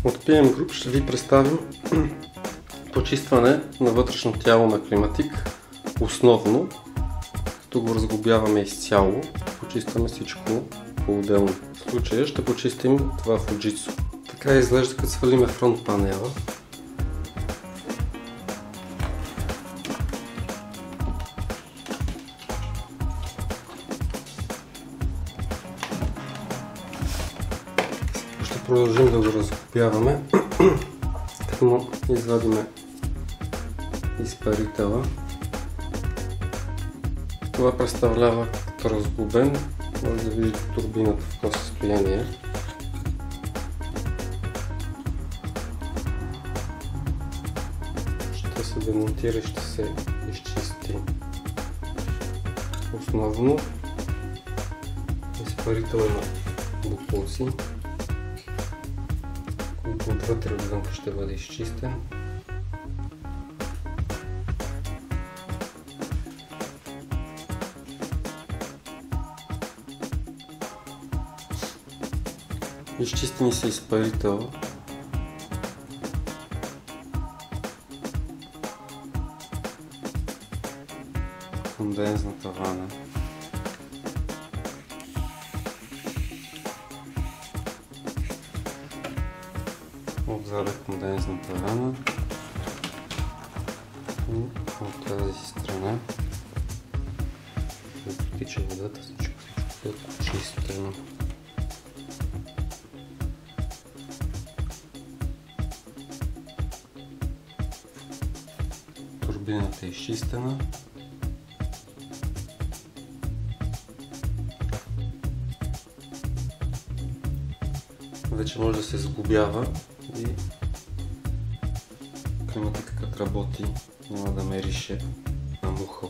От PM Group ще ви представим почистване на вътрешно тяло на климатик, основно, като го разглобяваме изцяло, почистваме всичко по-отделно. В случая ще почистим това Fujitsu. Така изглежда, като свалиме фронт панела. Ще продължим да го разглобяваме, като извадиме изпарителя. Това представлява като разглобен, може да видите турбината в какво състояние. Ще се демонтира и ще се изчисти основно изпарителя на боклуци, който отвътре отвънка ще бъде изчистен. Изчистени са изпарител, кондензната вана, отзад кондензната вана и от тази страна потича водата, всичко е почистено. Турбината е изчистена. Вече може да се сглобява и климатика като работи няма да мирише на муха.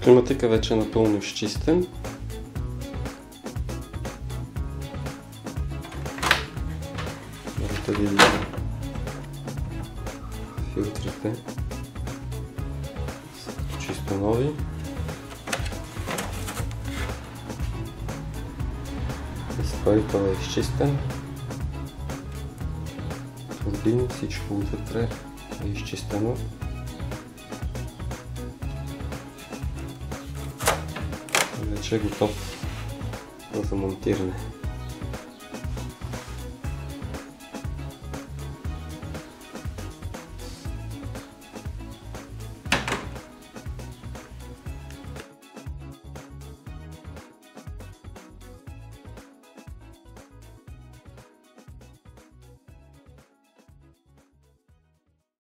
Климатика вече е напълно изчистен. Можете да видите филтрите са чисто нови. Изпарителът е изчистен. Турбини, всичко отвътре е изчистено. Вече е готов за монтиране.